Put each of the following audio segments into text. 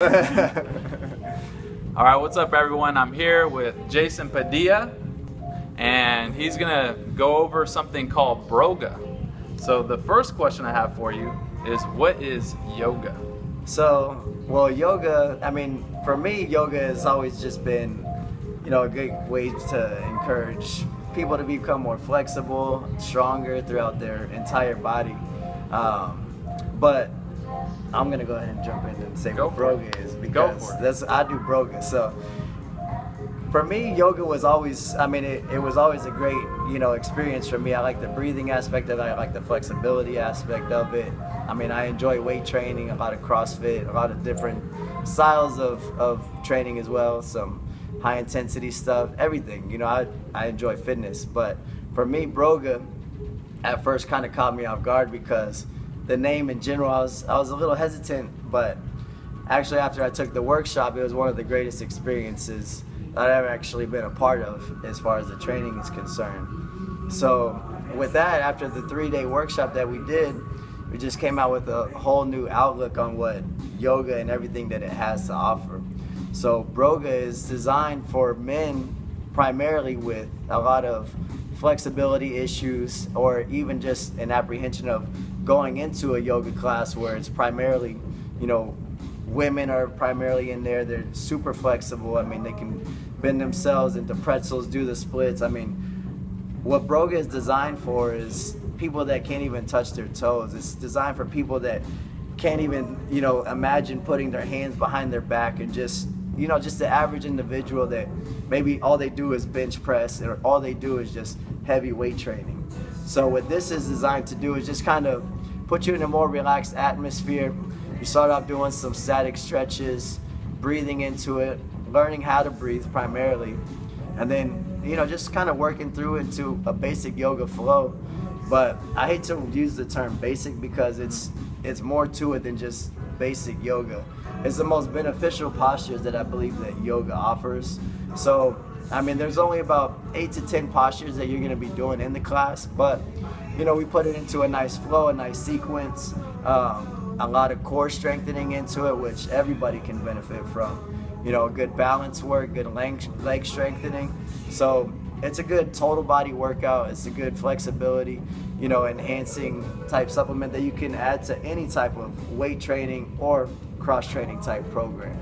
All right, what's up everyone? I'm here with Jason Padilla, and he's gonna go over something called Broga. So the first question I have for you is, what is yoga? So, well, yoga, I mean, for me, yoga has always just been, a good way to encourage people to become more flexible, stronger throughout their entire body. But I'm gonna go ahead and jump in and say what Broga is, because I do Broga. So for me, yoga was always, it was always a great, experience for me. I like the breathing aspect of it. I like the flexibility aspect of it. I enjoy weight training, a lot of CrossFit, a lot of different styles of training as well. Some high intensity stuff, everything. I enjoy fitness. But for me, Broga at first kind of caught me off guard because the name in general, I was a little hesitant, but actually after I took the workshop, it was one of the greatest experiences that I've ever actually been a part of as far as the training is concerned. So with that, after the 3-day workshop that we did, we just came out with a whole new outlook on what yoga and everything that it has to offer. So Broga is designed for men primarily with a lot of flexibility issues, or even just an apprehension of going into a yoga class where it's primarily, women are primarily in there. They're super flexible. They can bend themselves into pretzels, do the splits. What Broga is designed for is people that can't even touch their toes. It's designed for people that can't even, imagine putting their hands behind their back, and just the average individual that maybe all they do is bench press, or all they do is just heavy weight training. So what this is designed to do is just kind of put you in a more relaxed atmosphere. You start off doing some static stretches, breathing into it, learning how to breathe primarily, and then just kind of working through into a basic yoga flow. But I hate to use the term basic because it's more to it than just basic yoga. It's the most beneficial postures that I believe that yoga offers. So there's only about 8 to 10 postures that you're going to be doing in the class, but we put it into a nice flow, a nice sequence, a lot of core strengthening into it, which everybody can benefit from. Good balance work, good leg strengthening. So it's a good total body workout. It's a good flexibility, enhancing type supplement that you can add to any type of weight training or cross training type program.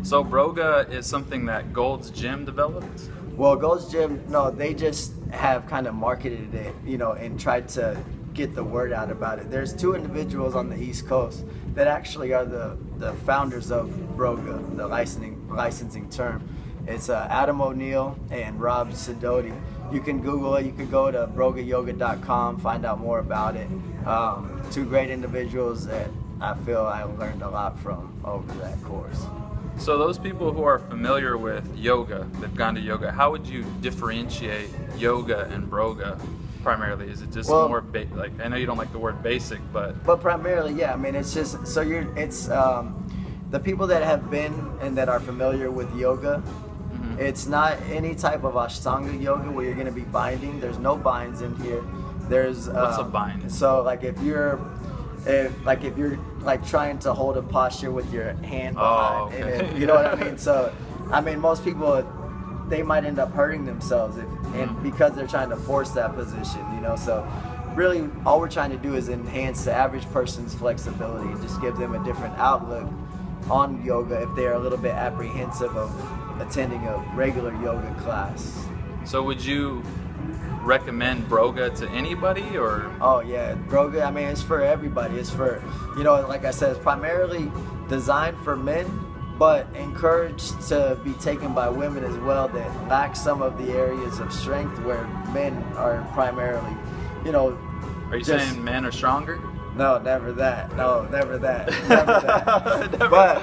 So Broga is something that Gold's Gym developed? Well, Gold's Gym, no, they just have kind of marketed it, and tried to get the word out about it. There's 2 individuals on the East Coast that actually are the founders of Broga, the licensing term. It's Adam O'Neill and Rob Sidoti. You can Google it. You can go to brogayoga.com, find out more about it. 2 great individuals that I feel I learned a lot from over that course. So those people who are familiar with yoga, they've gone to yoga, how would you differentiate yoga and Broga primarily? Is it just more like, I know you don't like the word basic, but primarily, yeah. It's just so it's the people that have been and that are familiar with yoga. It's not any type of Ashtanga yoga where you're going to be binding. There's no binds in here. There's what's a bind? So like if you're trying to hold a posture with your hand behind, and you know what I mean? So most people, they might end up hurting themselves because they're trying to force that position, So really all we're trying to do is enhance the average person's flexibility and just give them a different outlook on yoga if they're a little bit apprehensive of attending a regular yoga class. So would you recommend Broga to anybody, or? Oh yeah, Broga, it's for everybody. It's for, like I said, it's primarily designed for men, but encouraged to be taken by women as well that lack some of the areas of strength where men are primarily, Are you saying men are stronger? No, never that. No, never that. Never that. But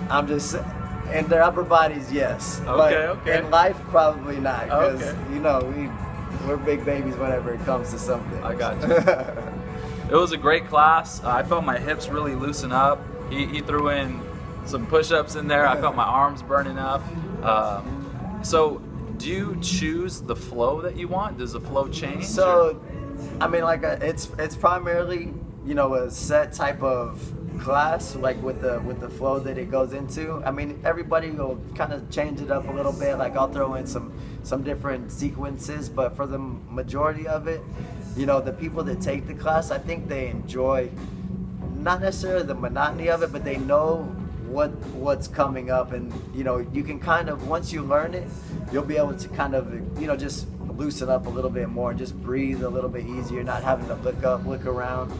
I'm just saying, in their upper bodies, yes. Okay, but in life, probably not. Because, we're big babies whenever it comes to something. I got you. It was a great class. I felt my hips really loosen up. He threw in some push-ups in there. I felt my arms burning up. So do you choose the flow that you want? Does the flow change? So, it's primarily, a set type of class, like with the flow that it goes into. I mean, everybody will kind of change it up a little bit. Like I'll throw in some different sequences, but for the majority of it, you know, the people that take the class, I think they enjoy not necessarily the monotony of it, but they know what's coming up, and you know, you can kind of, once you learn it, you'll be able to kind of, you know, just loosen up a little bit more and just breathe a little bit easier, not having to look up, look around,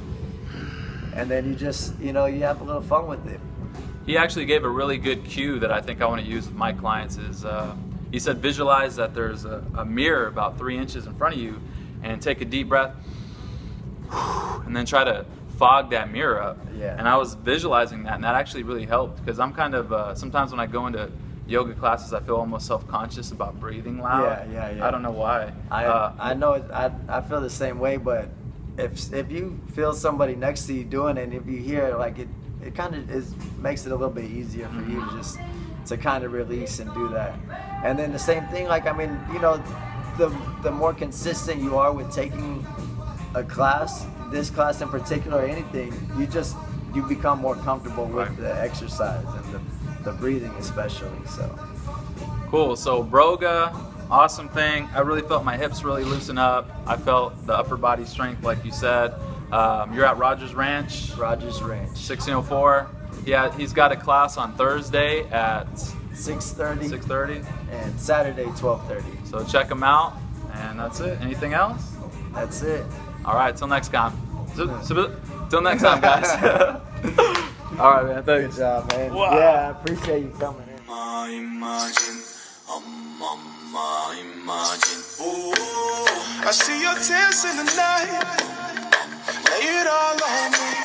and then you just, you know, you have a little fun with it. He actually gave a really good cue that I think I want to use with my clients. Is he said, visualize that there's a mirror about 3 inches in front of you, and take a deep breath, and then try to fog that mirror up. Yeah. And I was visualizing that, and that actually really helped, because I'm kind of sometimes when I go into yoga classes, I feel almost self-conscious about breathing loud. Yeah. I don't know why. I know it, I feel the same way, but if you feel somebody next to you doing it, and if you hear, like, it kind of makes it a little bit easier for you to just to kind of release and do that. And then the same thing, like, I mean, you know, the more consistent you are with taking a class, this class in particular, or anything, you become more comfortable with the exercise and the breathing especially. So cool. So Broga, awesome thing. I really felt my hips really loosen up. I felt the upper body strength, like you said. You're at Rogers Ranch. 1604. Yeah, he's got a class on Thursday at 6:30 and Saturday 12:30. So check him out, and that's it. Anything else? That's it. All right, till next time. Till next time, guys. All right, man. Thanks. Good job, man. Wow. Yeah, I appreciate you coming in. Imagine. Ooh, I see your tears in the night. Lay it all on me.